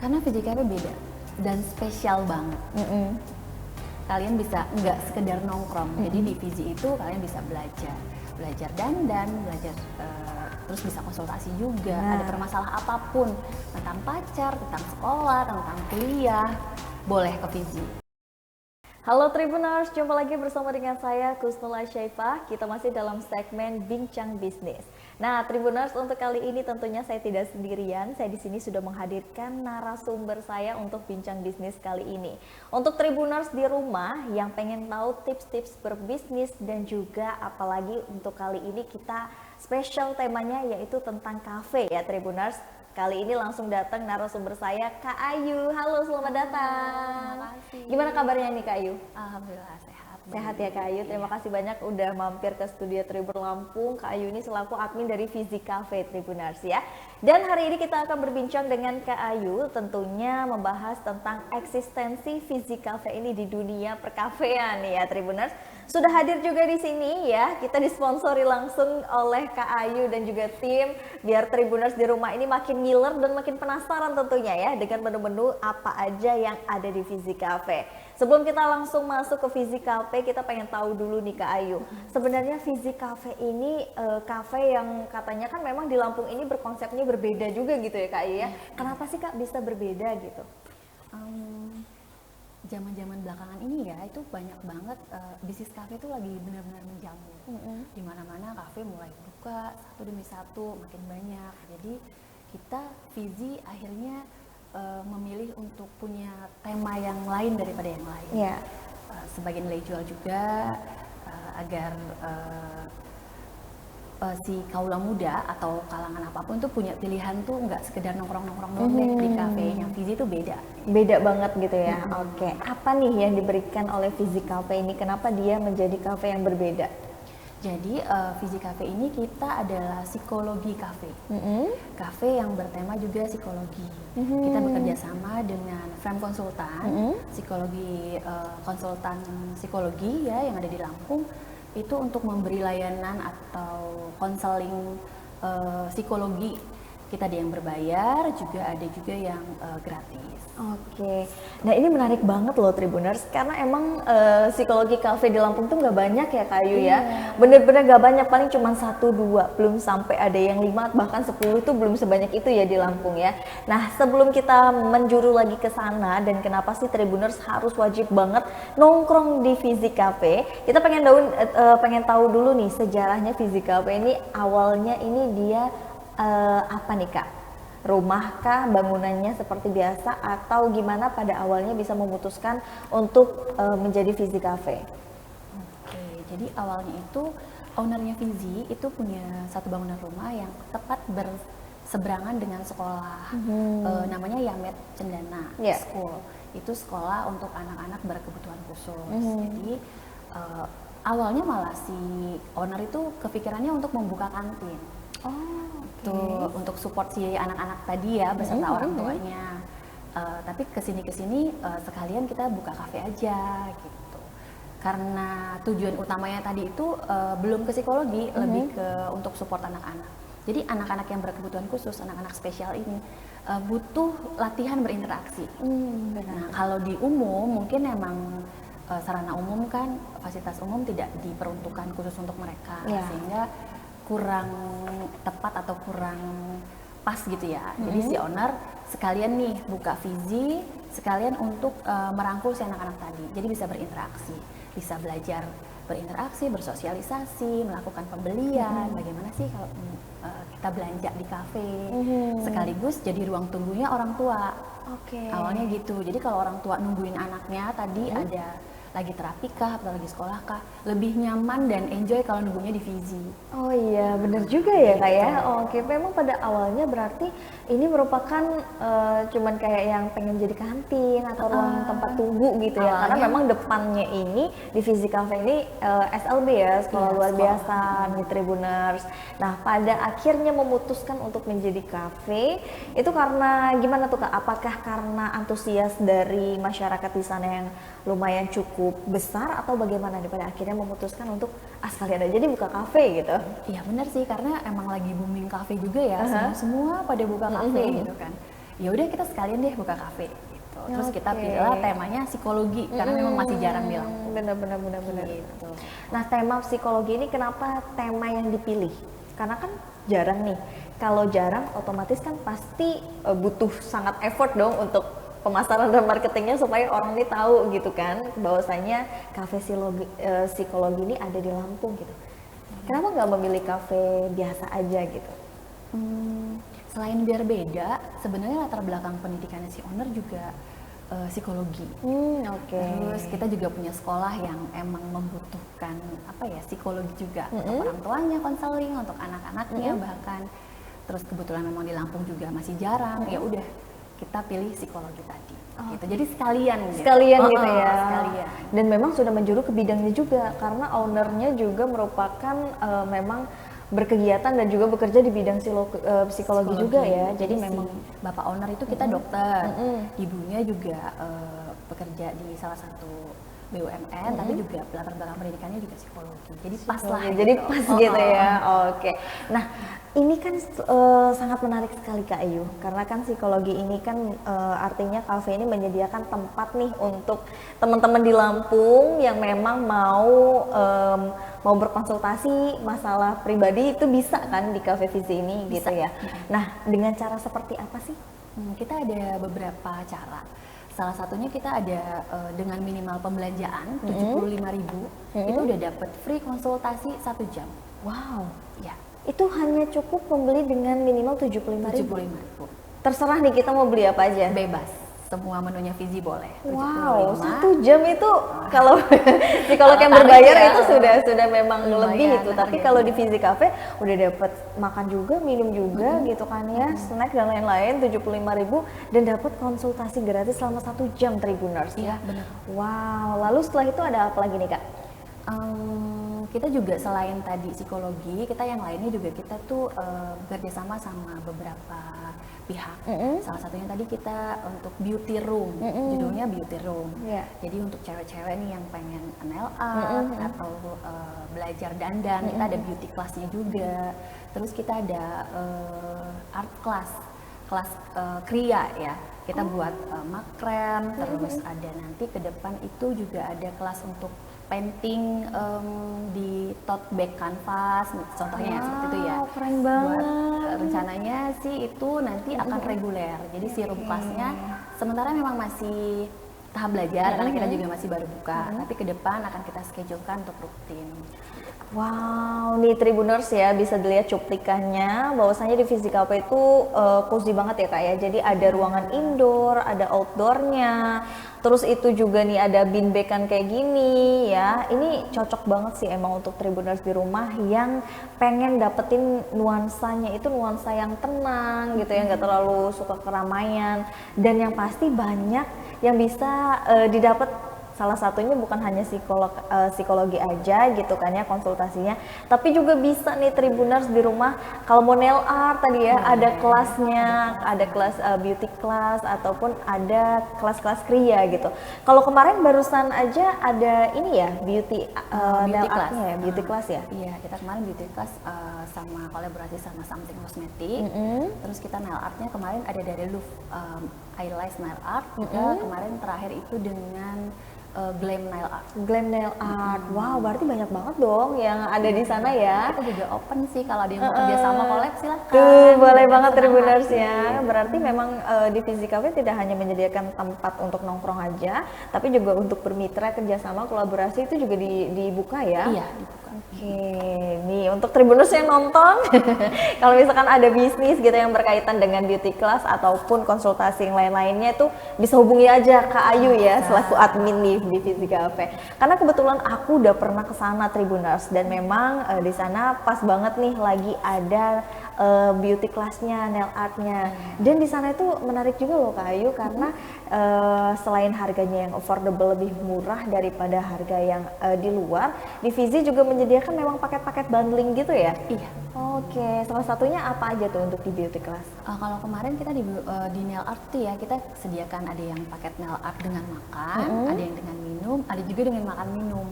Karena Fizzy Cafe beda dan spesial banget. Kalian bisa nggak sekedar nongkrong. Jadi di Fizzy itu kalian bisa belajar dandan, belajar terus bisa konsultasi juga. Ada permasalahan apapun tentang pacar, tentang sekolah, tentang kuliah, boleh ke Fizzy. Halo Tribuners, jumpa lagi bersama dengan saya Kusnula Syaifah. Kita masih dalam segmen Bincang Bisnis. Nah, Tribuners, untuk kali ini tentunya saya tidak sendirian. Saya di sini sudah menghadirkan narasumber saya untuk bincang bisnis kali ini. Untuk Tribuners di rumah yang pengen tahu tips-tips berbisnis dan juga apalagi untuk kali ini kita spesial temanya yaitu tentang kafe ya Tribuners. Kali ini langsung datang narasumber saya, Kak Ayu. Halo, selamat datang. Gimana kabarnya nih Kak Ayu? Alhamdulillah sehat. Sehat ya Kak Ayu, terima kasih banyak udah mampir ke studio Tribun Lampung. Kak Ayu ini selaku admin dari Fizzy Cafe Tribuners ya. Dan hari ini kita akan berbincang dengan Kak Ayu tentunya membahas tentang eksistensi Fizzy Cafe ini di dunia perkafean ya Tribuners. Sudah hadir juga di sini ya, kita disponsori langsung oleh Kak Ayu dan juga tim biar Tribuners di rumah ini makin ngiler dan makin penasaran tentunya ya dengan menu-menu apa aja yang ada di Fizzy Cafe. Sebelum kita langsung masuk ke Fizzy Cafe, kita pengen tahu dulu nih Kak Ayu. Sebenarnya Fizzy Cafe ini cafe yang katanya kan memang di Lampung ini berkonsepnya berbeda juga gitu ya Kak Ayu ya. Kenapa sih Kak bisa berbeda gitu? Zaman-zaman belakangan ini ya itu banyak banget bisnis kafe itu lagi benar-benar menjamur. Di mana-mana kafe mulai buka satu demi satu makin banyak. Jadi kita Fizzy akhirnya memilih untuk punya tema yang lain daripada yang lain. Iya. Sebagai nilai jual juga agar si kaula muda atau kalangan apapun tuh punya pilihan tuh nggak sekedar nongkrong-nongkrong doang deh di kafe. Yang Fizzy itu beda. Beda banget gitu ya. Oke. Apa nih yang diberikan oleh Fizzy Cafe ini? Kenapa dia menjadi kafe yang berbeda? Jadi Fizzy Cafe ini kita adalah psikologi kafe. Kafe yang bertema juga psikologi. Kita bekerja sama dengan Frame Konsultan, psikologi konsultan psikologi ya yang ada di Lampung. Itu untuk memberi layanan atau konseling psikologi. Kita ada yang berbayar, juga ada juga yang gratis. Oke, nah ini menarik banget loh Tribuners, karena emang psikologi cafe di Lampung tuh nggak banyak ya Kayu ya, bener-bener nggak banyak, paling cuma 1-2, belum sampai ada yang 5 bahkan 10 tuh belum sebanyak itu ya di Lampung ya. Nah sebelum kita menjuru lagi ke sana dan kenapa sih Tribuners harus wajib banget nongkrong di Fizzy Cafe, kita pengen tahu dulu nih sejarahnya Fizzy Cafe ini awalnya ini dia apa nih Kak? Rumah kah, bangunannya seperti biasa atau gimana pada awalnya bisa memutuskan untuk menjadi Fizzy Cafe? Oke, jadi awalnya itu ownernya Fizzy itu punya satu bangunan rumah yang tepat berseberangan dengan sekolah. Namanya Yamet Cendana School. Itu sekolah untuk anak-anak berkebutuhan khusus. Jadi awalnya malah si owner itu kepikirannya untuk membuka kantin. Tuh untuk support si anak-anak tadi ya beserta orang tuanya. Tapi kesini sekalian kita buka kafe aja gitu. Karena tujuan utamanya tadi itu belum ke psikologi, lebih ke untuk support anak-anak. Jadi anak-anak yang berkebutuhan khusus, anak-anak spesial ini butuh latihan berinteraksi. Nah kalau di umum mungkin emang sarana umum kan fasilitas umum tidak diperuntukkan khusus untuk mereka, sehingga kurang tepat atau kurang pas gitu ya. Jadi si owner sekalian nih buka Fizzy, sekalian untuk merangkul si anak-anak tadi. Jadi bisa berinteraksi, bisa belajar berinteraksi, bersosialisasi, melakukan pembelian. Bagaimana sih kalau kita belanja di kafe, sekaligus jadi ruang tunggunya orang tua. Awalnya gitu. Jadi kalau orang tua nungguin anaknya tadi ada lagi terapi kah atau lagi sekolah kah, lebih nyaman dan enjoy kalau nunggunya di Fizzy. Oh iya, bener juga ya Kak ya. Oke, memang pada awalnya berarti ini merupakan cuman kayak yang pengen jadi kantin atau ruang tempat tunggu gitu ya. Karena memang depannya ini di Fizzy Cafe ini SLB ya, sekolah luar biasa nih Tribuners. Nah, pada akhirnya memutuskan untuk menjadi kafe itu karena gimana tuh Kak? Apakah karena antusias dari masyarakat di sana yang lumayan cukup besar atau bagaimana nih pada akhirnya memutuskan untuk sekalian aja dibuka kafe gitu? Iya benar sih, karena emang lagi booming kafe juga ya, semua pada buka kafe gitu kan. ya udah kita sekalian deh buka kafe gitu. Terus kita pilih temanya psikologi karena memang masih jarang di Lampung. Benar. Gitu. Nah, tema psikologi ini kenapa tema yang dipilih? Karena kan jarang nih. Kalau jarang otomatis kan pasti butuh sangat effort dong untuk pemasaran dan marketingnya supaya orang ini tahu gitu kan bahwasanya kafe psikologi ini ada di Lampung gitu. Kenapa nggak memilih kafe biasa aja gitu? Selain biar beda, sebenarnya latar belakang pendidikannya si owner juga psikologi. Terus kita juga punya sekolah yang emang membutuhkan psikologi juga untuk orang tuanya, konseling untuk anak-anaknya bahkan. Terus kebetulan memang di Lampung juga masih jarang. Ya udah kita pilih psikologi tadi. Gitu. Jadi sekalian gitu ya. Sekalian. Dan memang sudah menjuru ke bidangnya juga karena ownernya juga merupakan memang berkegiatan dan juga bekerja di bidang psikologi juga ya. Jadi memang bapak owner itu kita dokter, ibunya juga bekerja di salah satu BUMN, tapi juga latar belakang pendidikannya juga psikologi. Jadi pas lah. Jadi pas gitu ya. Oke. Nah, ini kan sangat menarik sekali Kak Ayu, karena kan psikologi ini kan artinya kafe ini menyediakan tempat nih untuk teman-teman di Lampung yang memang mau berkonsultasi masalah pribadi itu bisa kan di Cafe Fizi ini gitu ya. Nah, dengan cara seperti apa sih? Kita ada beberapa cara. Salah satunya kita ada dengan minimal pembelanjaan 75.000 itu udah dapat free konsultasi 1 jam. Wow. Ya. Itu hanya cukup membeli dengan minimal 75.000. Terserah nih kita mau beli apa aja. Bebas. Semua menunya Fizi boleh. Wow, 1 jam itu kalau psikolog yang berbayar ya, itu sudah memang lebih itu. Tapi kalau di Fizi Cafe udah dapat makan juga, minum juga gitu kan ya, snack dan lain-lain 75.000 dan dapat konsultasi gratis selama 1 jam Tribuners. Iya, benar. Wow, lalu setelah itu ada apa lagi nih Kak? Kita juga selain tadi psikologi, kita yang lainnya juga kita tuh bekerjasama sama beberapa pihak. Salah satunya tadi kita untuk beauty room, judulnya beauty room. Jadi untuk cewek-cewek nih yang pengen nail art atau belajar dandan, kita ada beauty classnya juga. Terus kita ada art class kriya ya. Kita buat makrem, terus ada nanti ke depan itu juga ada kelas untuk painting di tote bag kanvas, contohnya seperti itu ya. Keren banget. Rencananya sih itu nanti akan reguler. Jadi si room kelasnya sementara memang masih tahap belajar karena kita juga masih baru buka. Tapi ke depan akan kita schedulekan untuk rutin. Wow, nih Tribuners ya bisa dilihat cuplikannya bahwasanya di Fizi Cafe itu cozy banget ya Kak ya. Jadi ada ruangan indoor, ada outdoornya. Terus itu juga nih ada beanbagan kayak gini ya. Ini cocok banget sih emang untuk Tribuners di rumah yang pengen dapetin nuansanya itu nuansa yang tenang gitu ya, nggak terlalu suka keramaian dan yang pasti banyak yang bisa didapat. Salah satunya bukan hanya psikologi aja gitu kan ya konsultasinya, tapi juga bisa nih Tribuners di rumah kalau mau nail art tadi ya ada kelasnya, ada kelas beauty class ataupun ada kelas-kelas kriya gitu. Kalau kemarin barusan aja ada ini ya beauty nail artnya ya, beauty class ya? Iya, kita kemarin beauty class sama kolaborasi sama Something Cosmetic. Terus kita nail artnya kemarin ada dari Louvre Eyelash Nail Art. Kita kemarin terakhir itu dengan Glam Nail Art. Glam Nail Art. Wow, berarti banyak banget dong yang ada di sana ya. Kita juga open sih kalau ada yang mau kerja sama collab silakan. Tuh, boleh banget Tribuners ya. Berarti memang di Fizi Cafe tidak hanya menyediakan tempat untuk nongkrong aja, tapi juga untuk bermitra kerjasama kolaborasi itu juga dibuka ya. Iya, dibuka. Oke, nih untuk Tribuners yang nonton, kalau misalkan ada bisnis gitu yang berkaitan dengan beauty class ataupun konsultasi yang lain-lainnya itu bisa hubungi aja Kak Ayu ya selaku admin nih di Fizi Cafe. Karena kebetulan aku udah pernah ke sana Tribuners dan memang di sana pas banget nih lagi ada beauty classnya, nail artnya. Dan di sana itu menarik juga loh Kak Ayu karena selain harganya yang affordable lebih murah daripada harga yang di luar, di Fizi juga menyediakan memang paket-paket bundling gitu ya? Iya. Oke, salah satunya apa aja tuh untuk di beauty class? Kalau kemarin kita di nail art tuh ya kita sediakan ada yang paket nail art dengan makan, ada yang dengan minum, ada juga dengan makan minum.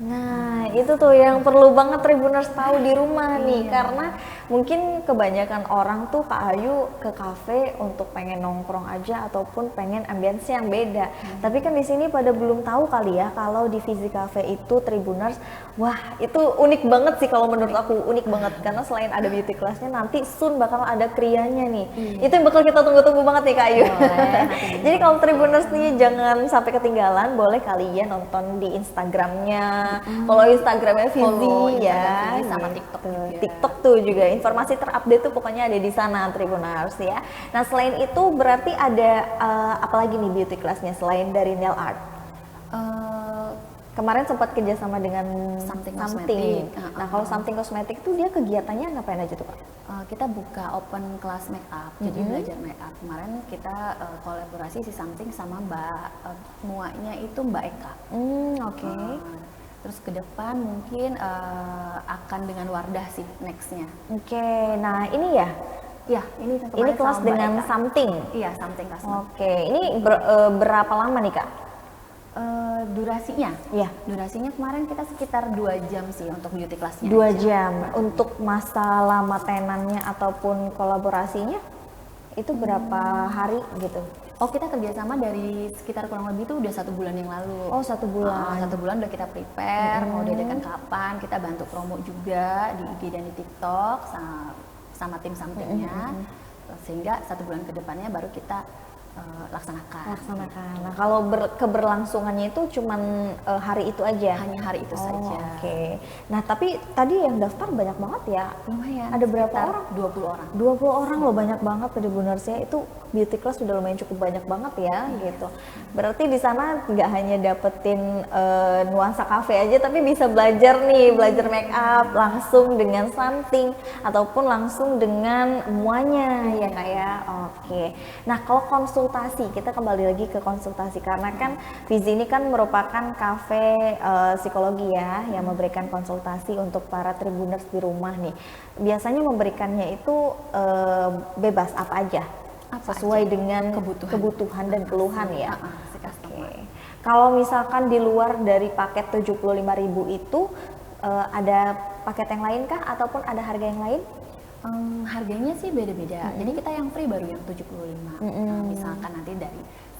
Nah, itu tuh yang perlu banget Tribuners tahu di rumah nih, karena mungkin kebanyakan orang tuh Kak Ayu ke kafe untuk pengen nongkrong aja ataupun pengen ambience yang beda. Tapi kan di sini pada belum tahu kali ya kalau di Fizi Cafe itu Tribuners, wah itu unik banget sih kalau menurut aku, unik banget karena selain ada beauty classnya nanti soon bakal ada krianya nih. Itu yang bakal kita tunggu-tunggu banget nih Kak Ayu. Jadi kalau Tribuners nih jangan sampai ketinggalan, boleh kalian nonton di Instagramnya. Kalau Instagramnya Fizi ya, sama gitu. TikTok juga. TikTok tuh juga informasi terupdate tuh pokoknya ada di sana Tribuners ya. Nah selain itu berarti ada apa lagi nih beauty classnya selain dari nail art? Kemarin sempat kerjasama dengan Something Cosmetic. Nah kalau Something Cosmetic tuh dia kegiatannya ngapain aja tuh Kak? Kita buka open class make up, jadi belajar make up. Kemarin kita kolaborasi si Something sama Mbak muanya itu Mbak Eka. Oke. Terus ke depan mungkin akan dengan Wardah sih nextnya. Oke, nah ini ya? Ya, ini kelas dengan Something? Iya, Something Class. Oke, ini berapa lama nih Kak? Durasinya? Iya. Durasinya kemarin kita sekitar 2 jam sih untuk beauty classnya. 2 jam. Untuk masa lama tenannya ataupun kolaborasinya itu berapa hari gitu? Oh, kita kerjasama dari sekitar kurang lebih itu udah 1 bulan yang lalu. Oh, 1 bulan. 1 bulan udah kita prepare, mau diadakan kapan, kita bantu promo juga di IG dan di TikTok sama tim Somethingnya, sehingga 1 bulan ke depannya baru kita laksanakan. Nah, kalau keberlangsungannya itu cuman hari itu aja? Hanya hari itu saja. Oke. Nah, tapi tadi yang daftar banyak banget ya? Lumayan. Ada berapa orang? 20 orang. 20 orang loh, banyak banget Tribuners ya. Itu beauty class sudah lumayan cukup banyak banget ya, gitu. Berarti di sana nggak hanya dapetin nuansa cafe aja, tapi bisa belajar nih, belajar make up langsung dengan Something ataupun langsung dengan muanya ya Kak ya. Oke. Nah, kalau konsultasi, kita kembali lagi ke konsultasi karena kan Fizi ini kan merupakan kafe psikologi ya yang memberikan konsultasi untuk para Tribuners di rumah nih. Biasanya memberikannya itu bebas apa aja? Sesuai dengan kebutuhan dan keluhan ya. Oke. Kalau misalkan di luar dari paket 75.000 itu ada paket yang lain kah ataupun ada harga yang lain? Harganya sih beda-beda. Jadi kita yang free baru yang 75. Misalkan nanti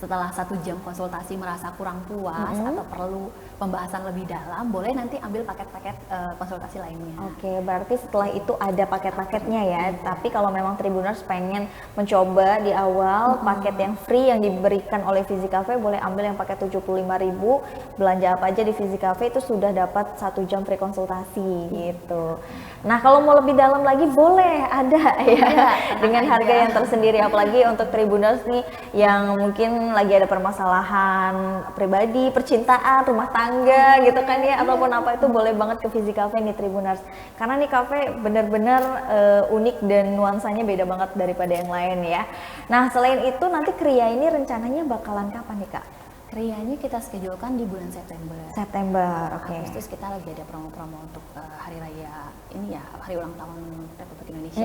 setelah 1 jam konsultasi merasa kurang puas atau perlu pembahasan lebih dalam, boleh nanti ambil paket-paket konsultasi lainnya. Oke, berarti setelah itu ada paket-paketnya ya. Tapi kalau memang Tribuners pengen mencoba di awal paket yang free yang diberikan oleh Fizi Cafe, boleh ambil yang paket 75.000, belanja apa aja di Fizi Cafe itu sudah dapat 1 jam free konsultasi gitu. Nah, kalau mau lebih dalam lagi boleh ada ya dengan harga yang tersendiri, apalagi untuk Tribuners nih yang mungkin lagi ada permasalahan pribadi, percintaan, rumah tangga gitu kan ya, ataupun apa itu boleh banget ke Fizi Cafe nih Tribuners. Karena nih cafe bener-bener unik dan nuansanya beda banget daripada yang lain ya. Nah, selain itu nanti Kria ini rencananya bakalan kapan nih Kak? Krianya kita schedulekan di bulan September. Oke. Agustus kita lagi ada promo-promo untuk hari raya ini ya, hari ulang tahun Republik Indonesia.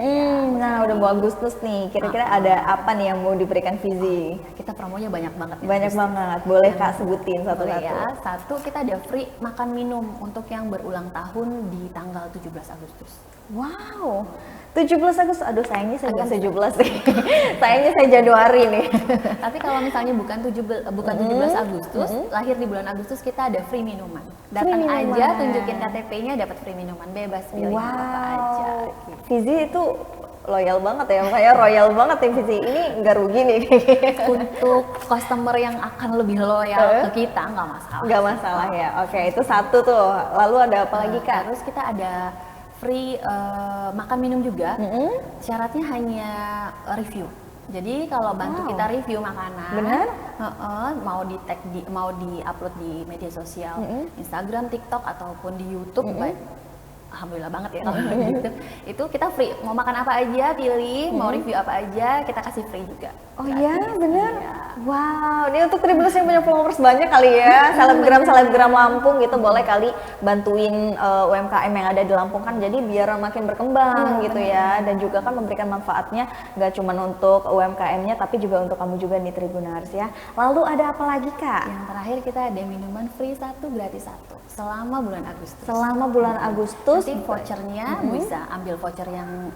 Nah, udah mau Agustus nih. Kira-kira ada apa nih yang mau diberikan Fizi? Kita promonya banyak banget. Banyak banget. Boleh Kak sebutin satu-satu? Ya. Satu, kita ada free makan minum untuk yang berulang tahun di tanggal 17 Agustus. Wow. 17 Agustus, aduh sayangnya saya bukan 17 nih. Sayangnya saya Januari nih. Tapi kalau misalnya bukan 17 Agustus, lahir di bulan Agustus, kita ada free minuman. Datang aja, tunjukin KTP-nya, dapat free minuman, bebas pilih apa aja. Gitu. Fizi itu loyal banget ya, makanya royal banget ya Fizi. Ini nggak rugi nih. Untuk customer yang akan lebih loyal ke kita, nggak masalah. Nggak masalah ya, oke itu satu tuh. Lalu ada apa lagi Kak? Terus kita ada free makan minum juga. Syaratnya hanya review. Jadi kalau bantu kita review makanan, benar? mau di upload di media sosial, Instagram, TikTok ataupun di YouTube, alhamdulillah banget ya kalau gitu. Itu kita free. Mau makan apa aja pilih, mau review apa aja kita kasih free juga. Oh iya, benar. Wow, ini untuk Tribuners yang punya followers banyak kali ya, selebgram Lampung gitu, boleh kali bantuin UMKM yang ada di Lampung kan, jadi biar makin berkembang gitu ya, dan juga kan memberikan manfaatnya nggak cuma untuk UMKM-nya, tapi juga untuk kamu juga nih Tribuners ya. Lalu ada apa lagi Kak? Yang terakhir kita ada minuman free 1 gratis 1 selama bulan Agustus. Selama bulan Agustus, nanti vouchernya bisa ambil voucher yang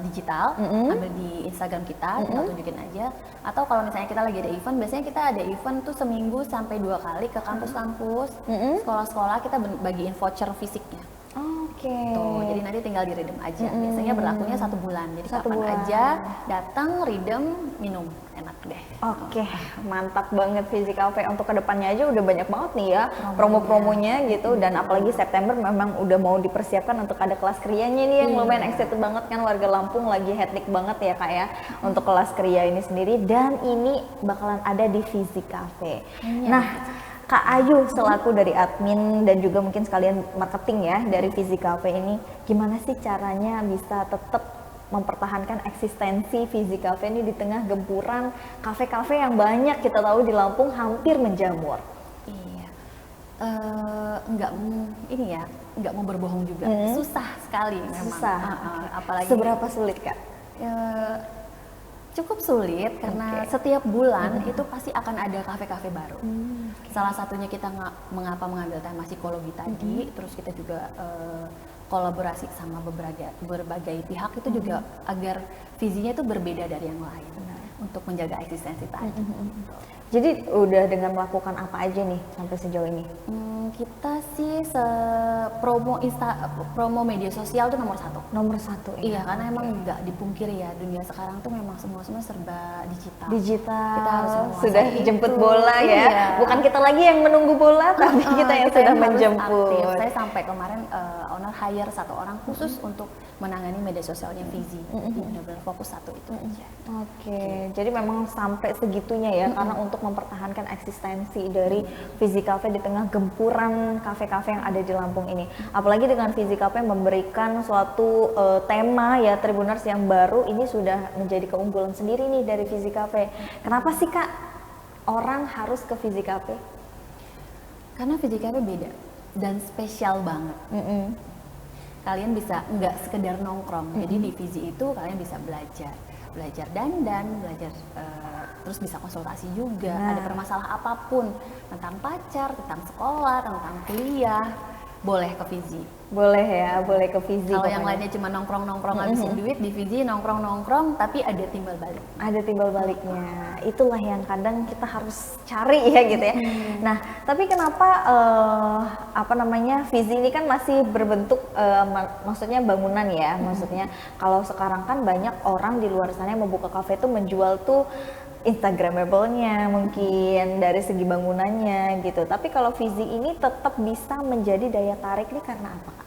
digital, ambil di Instagram kita, kita tunjukin aja. Atau kalau misalnya kita lagi ada event, biasanya kita ada event tuh seminggu sampai 2 kali ke kampus-kampus, sekolah-sekolah, kita bagiin voucher fisiknya. Oke. Tuh, jadi nanti tinggal di redeem aja. Biasanya berlakunya 1 bulan. Jadi kapan aja datang, redeem, minum, enak deh. Oke, mantap banget Fizi Cafe. Untuk kedepannya aja udah banyak banget nih ya promo-promonya gitu. Dan apalagi September memang udah mau dipersiapkan untuk ada kelas krianya nih yang lumayan excited banget kan, warga Lampung lagi hektik banget ya Kak ya untuk kelas kria ini sendiri. Dan ini bakalan ada di Fizi Cafe. Nah, Kak Ayu selaku dari admin dan juga mungkin sekalian marketing ya dari Fizi Cafe ini, gimana sih caranya bisa tetap mempertahankan eksistensi Fizi Cafe ini di tengah gempuran kafe-kafe yang banyak kita tahu di Lampung hampir menjamur? Iya, nggak mau berbohong juga, susah sekali memang. Susah, apalagi seberapa sulit Kak? Cukup sulit karena setiap bulan itu pasti akan ada kafe-kafe baru. Salah satunya kita mengapa mengambil tema psikologi tadi, terus kita juga kolaborasi sama berbagai pihak itu juga agar visinya itu berbeda dari yang lain untuk menjaga eksistensi tadi. Jadi udah dengan melakukan apa aja nih sampai sejauh ini? Kita sih promo media sosial itu nomor 1. Nomor 1 ya? Iya, karena emang nggak dipungkiri ya, dunia sekarang tuh memang semua serba digital. Kita harus sudah jemput bola ya. Iya. Bukan kita lagi yang menunggu bola, tapi kita yang sudah menjemput. Aktif. Saya sampai kemarin owner hire 1 orang khusus untuk menangani media sosialnya Fizi. Benar-benar fokus 1 itu aja. Oke, jadi memang sampai segitunya ya, karena untuk mempertahankan eksistensi dari Fizi Cafe di tengah gempuran kafe-kafe yang ada di Lampung ini. Apalagi dengan Fizi Cafe memberikan suatu tema ya Tribuners yang baru, ini sudah menjadi keunggulan sendiri nih dari Fizi Cafe. Kenapa sih Kak orang harus ke Fizi Cafe? Karena Fizi Cafe beda dan spesial banget. Kalian bisa nggak sekedar nongkrong, jadi di Fizi itu kalian bisa belajar dandan, belajar terus bisa konsultasi juga, ada permasalahan apapun tentang pacar, tentang sekolah, tentang kuliah, boleh ke Fizi. Boleh ya, boleh ke Fizi. Kalau yang lainnya cuma nongkrong-nongkrong ngabisin duit, di Fizi nongkrong-nongkrong tapi ada timbal balik. Ada timbal baliknya. Itulah yang kadang kita harus cari ya gitu ya. Nah, tapi kenapa Fizi ini kan masih berbentuk maksudnya bangunan ya. Maksudnya kalau sekarang kan banyak orang di luar sana yang membuka kafe tuh menjual tuh Instagramable-nya mungkin dari segi bangunannya gitu. Tapi kalau Fizi ini tetap bisa menjadi daya tarik nih karena apa Kak?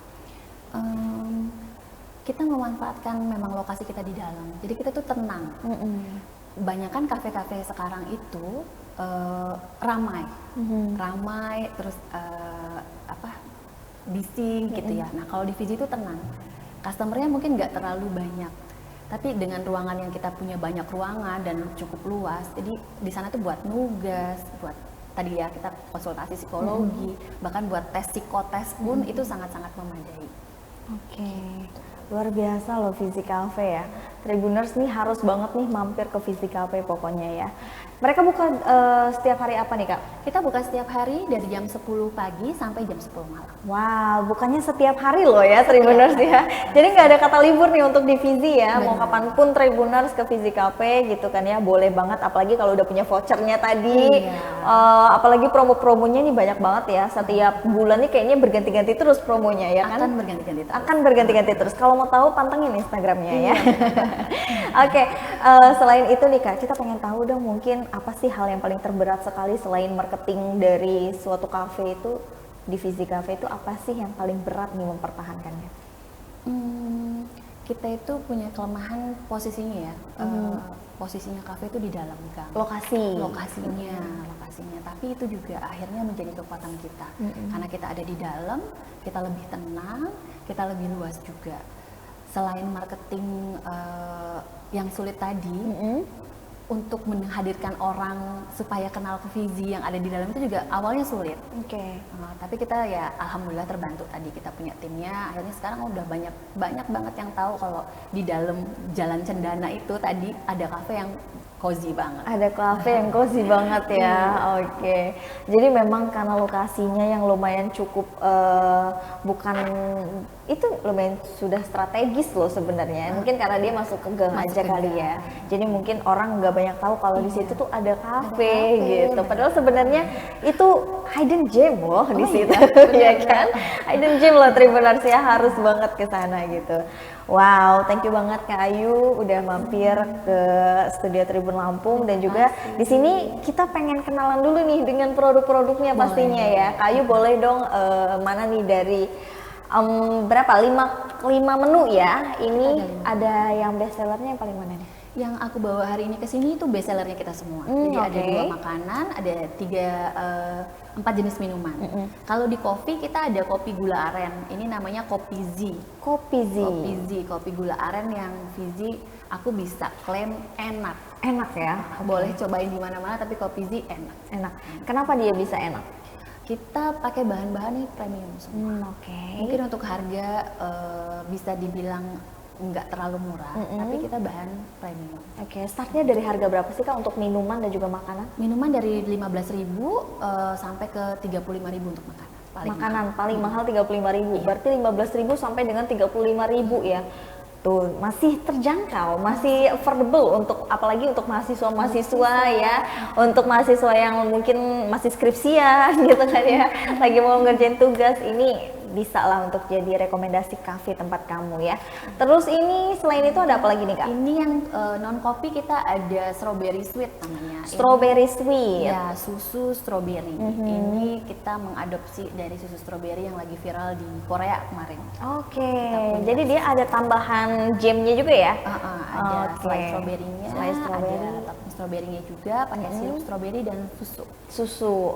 Kita memanfaatkan memang lokasi kita di dalam. Jadi kita tuh tenang. Banyakan kafe-kafe sekarang itu ramai, terus bising gitu ya. Nah kalau di Fizi itu tenang. Customernya mungkin nggak terlalu banyak. Tapi dengan ruangan yang kita punya banyak ruangan dan cukup luas, jadi di sana tuh buat nugas, buat tadi ya kita konsultasi psikologi, bahkan buat tes psikotes pun itu sangat-sangat memadai. Oke, luar biasa loh Fizi Cafe ya. Tribuners nih harus banget nih mampir ke Fizi Cafe pokoknya ya. Mereka buka setiap hari apa nih Kak? Kita buka setiap hari dari jam 10 pagi sampai jam 10 malam. Wow, bukannya setiap hari loh ya Tribuners ya. Jadi nggak ada kata libur nih untuk di Fizi ya. Mau kapanpun Tribuners ke Fizi Cafe gitu kan ya, boleh banget. Apalagi kalau udah punya vouchernya tadi. Apalagi promo-promonya nih banyak banget ya. Setiap bulan nih kayaknya berganti-ganti terus promonya ya kan? Akan berganti-ganti terus. Kalau mau tahu pantengin Instagramnya ya. Oke, selain itu nih Kak, kita pengen tahu dong mungkin apa sih hal yang paling terberat sekali selain marketing dari suatu kafe itu, di Fizi Cafe itu apa sih yang paling berat nih mempertahankannya? Kita itu punya kelemahan posisinya ya, posisinya kafe itu di dalam gang. Lokasinya, tapi itu juga akhirnya menjadi kekuatan kita, karena kita ada di dalam, kita lebih tenang, kita lebih luas juga. Selain marketing yang sulit tadi, untuk menghadirkan orang supaya kenal ke Fizi yang ada di dalam itu juga awalnya sulit. Tapi kita ya alhamdulillah terbantu, tadi kita punya timnya, akhirnya sekarang udah banyak banget yang tahu kalau di dalam Jalan Cendana itu tadi ada kafe yang cozy banget. Ada kafe yang cozy banget ya. Jadi memang karena lokasinya yang lumayan cukup bukan itu lumayan sudah strategis loh sebenarnya. Mungkin karena dia masuk ke gang aja kali ya. Jadi mungkin orang nggak banyak tahu kalau di situ tuh ada kafe gitu. Padahal sebenarnya itu hidden gem loh di situ, ya kan? Hidden gem loh Tribuners ya, harus banget ke sana gitu. Wow, thank you banget Kak Ayu udah mampir ke studio Tribun Lampung, dan juga di sini kita pengen kenalan dulu nih dengan produk-produknya pastinya ya. Kak Ayu boleh dong mana nih dari berapa? 5 menu ya. Ini ada yang best sellernya yang paling mana nih? Yang aku bawa hari ini ke sini itu best sellernya kita semua. Jadi ada 2 makanan, ada 4 jenis minuman. Kalau di kopi kita ada kopi gula aren. Ini namanya kopi Z. Kopi gula aren yang Fizi aku bisa klaim enak. Enak ya. Boleh cobain di mana-mana, tapi kopi Z enak. Kenapa dia bisa enak? Kita pakai bahan-bahan yang premium semua. Mungkin untuk harga bisa dibilang nggak terlalu murah, tapi kita bahan premium. Startnya dari harga berapa sih Kak untuk minuman dan juga makanan? Minuman dari 15.000 sampai ke 35.000 untuk makanan. Paling mahal 35.000. Berarti 15.000 sampai dengan 35.000 ya. Tuh masih terjangkau, masih affordable untuk apalagi untuk mahasiswa ya, untuk mahasiswa yang mungkin masih skripsian gitu kan ya, lagi mau ngerjain tugas, ini bisa lah untuk jadi rekomendasi kafe tempat kamu ya. Terus ini selain itu ada apa lagi nih Kak? Ini yang non kopi kita ada strawberry sweet namanya. Strawberry sweet. Ya, susu strawberry. Ini kita mengadopsi dari susu strawberry yang lagi viral di Korea kemarin. Jadi dia ada tambahan jamnya juga ya? Ada slice strawberry-nya, ada topping strawberry-nya juga, pakai sirup strawberry dan susu.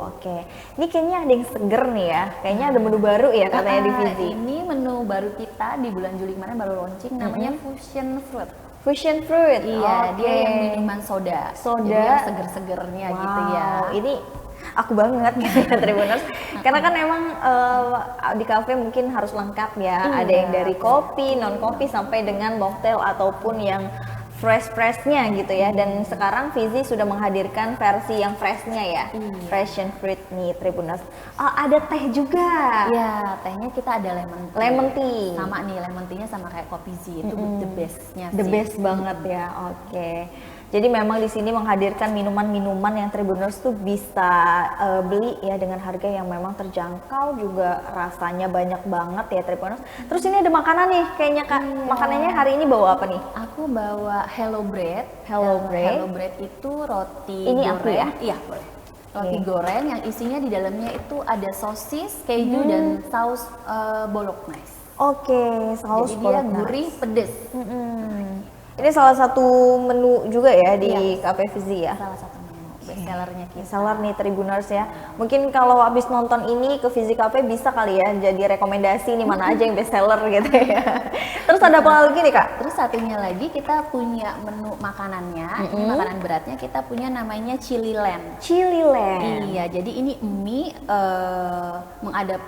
Ini kayaknya ada yang seger nih ya. Kayaknya ada menu baru ya katanya di Fizi. Ini menu baru kita di bulan Juli kemarin baru launching, namanya Fusion Fruit. Iya, dia yang minuman soda. Jadi yang seger-segernya gitu ya. Ini aku banget ya Tribuners. Karena kan emang di kafe mungkin harus lengkap ya. Ada yang dari kopi, non kopi sampai dengan mocktail ataupun yang fresh-nya gitu ya. Dan sekarang Fizi sudah menghadirkan versi yang freshnya ya. Fusion Fruit nih Tribuners. Ada teh juga. Ya, tehnya kita ada lemon tea. Sama nih, lemon tea-nya sama kayak kopi Z, itu the best-nya sih. The best banget ya. Jadi memang di sini menghadirkan minuman-minuman yang Tribuners tuh bisa beli ya dengan harga yang memang terjangkau, juga rasanya banyak banget ya Tribuners. Terus ini ada makanan nih kayaknya Kak. Makanannya hari ini bawa apa nih? Aku bawa Hello Bread. Hello Bread itu roti ini goreng. Aku ya? Iya, boleh. Roti goreng yang isinya di dalamnya itu ada sosis, keju dan saus bolognese. Saus jadi dia gurih, pedes. Ini salah satu menu juga ya di Cafe Fizi ya? Salah satu menu bestsellernya kita. Seller nih Tribuners ya. Mungkin kalau habis nonton ini ke Fizi Cafe bisa kali ya jadi rekomendasi nih mana aja yang bestseller gitu ya. Terus ada apa lagi nih Kak? Terus satunya lagi kita punya menu makanannya. Ini makanan beratnya kita punya namanya Chili Land. Iya, jadi ini mie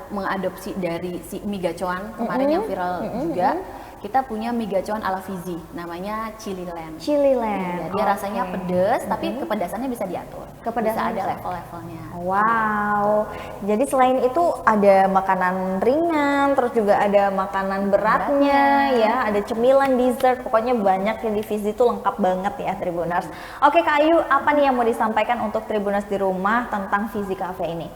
mengadopsi dari si mie gacoan kemarin yang viral juga. Kita punya mie gacoan ala Fizi, namanya Chili Land. Ya, dia rasanya pedas, tapi kepedasannya bisa diatur. Bisa ada level-levelnya. Wow. Jadi selain itu ada makanan ringan, terus juga ada makanan beratnya ya, ada cemilan, dessert, pokoknya banyak yang di Fizi itu lengkap banget ya Tribuners. Oke Kak Ayu, apa nih yang mau disampaikan untuk Tribuners di rumah tentang Fizi Cafe ini?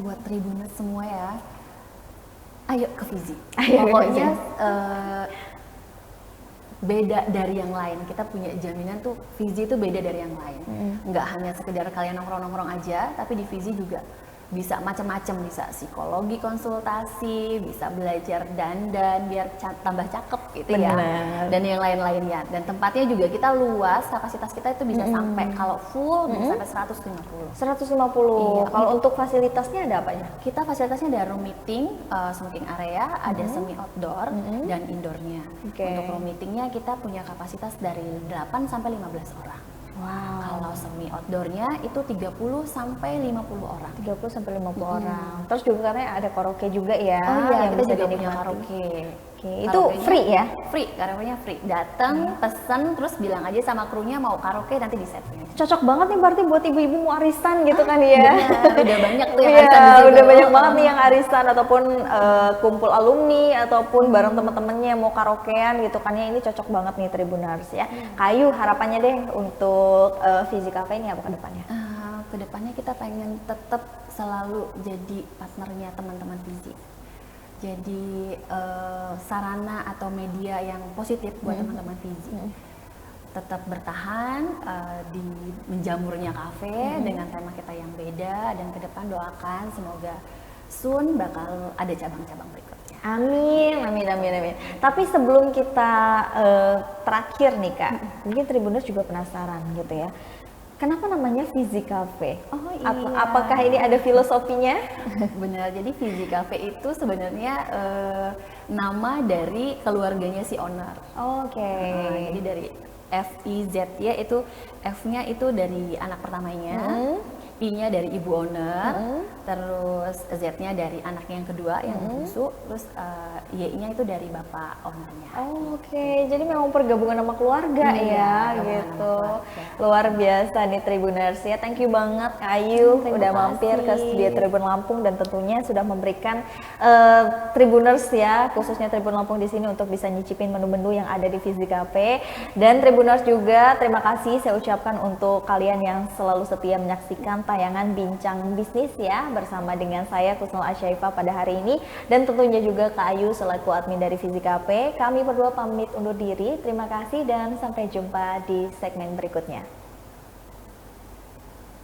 Buat Tribuners semua ya, ayo ke Fizi. Pokoknya beda dari yang lain. Kita punya jaminan tuh Fizi itu beda dari yang lain. Nggak hanya sekedar kalian nongkrong-nongkrong aja, tapi di Fizi juga bisa macam-macam, bisa psikologi konsultasi, bisa belajar dandan biar tambah cakep gitu ya, dan yang lain-lainnya. Dan tempatnya juga kita luas, kapasitas kita itu bisa sampai kalau full bisa sampai 150. 150. Iya. Kalau untuk fasilitasnya ada apa ya? Kita fasilitasnya ada room meeting, smoking area, ada semi outdoor dan indoornya. Untuk room meetingnya kita punya kapasitas dari 8 sampai 15 orang. Wow. Kalau semi outdoornya itu 30 sampai 50 orang. 30 sampai 50 orang. Terus juga katanya ada karaoke juga ya. Oh iya, yang kita bisa juga punya dinikmati. karaoke. Itu free ya? Free, karaoke-nya free. Datang, pesen, terus bilang aja sama krunya mau karaoke, nanti di setting. Cocok banget nih berarti buat ibu-ibu mau arisan gitu kan ya. Benar, udah banyak tuh yang Iya, arisan di situ. udah banyak banget nih yang arisan ataupun kumpul alumni ataupun bareng teman-temannya mau karaokean gitu kan ya. Ini cocok banget nih Tribuners ya. Kayu, harapannya deh untuk Fizi Cafe ini apa ke depannya? Kedepannya kita pengen tetap selalu jadi partnernya teman-teman Fizi. Jadi sarana atau media yang positif buat teman-teman Fizi. Tetap bertahan di menjamurnya kafe dengan tema kita yang beda, dan ke depan doakan semoga soon bakal ada cabang-cabang berikutnya. Amin, amin, amin, amin. Tapi sebelum kita terakhir nih Kak, mungkin Tribuners juga penasaran gitu ya. Kenapa namanya Fizi Cafe? Oh iya. Apakah ini ada filosofinya? Benar, jadi Fizi Cafe itu sebenarnya nama dari keluarganya si owner. Oke. Jadi dari FIZY itu F-nya itu dari anak pertamanya, I-nya dari ibu owner, terus Z-nya dari anaknya yang kedua yang bungsu, terus Y-nya itu dari bapak ownernya. Oke, jadi memang pergabungan sama keluarga ya gitu. Luar biasa nih Tribuners ya. Thank you banget Ayu udah mampir ke studio Tribun Lampung dan tentunya sudah memberikan Tribuners ya, khususnya Tribun Lampung di sini untuk bisa nyicipin menu-menu yang ada di Fizi Cafe. Dan Tribuners juga terima kasih saya ucapkan untuk kalian yang selalu setia menyaksikan tayangan Bincang Bisnis ya bersama dengan saya Kusnul Asyaifah pada hari ini, dan tentunya juga Kak Ayu selaku admin dari Fizi Cafe. Kami berdua pamit undur diri. Terima kasih dan sampai jumpa di segmen berikutnya.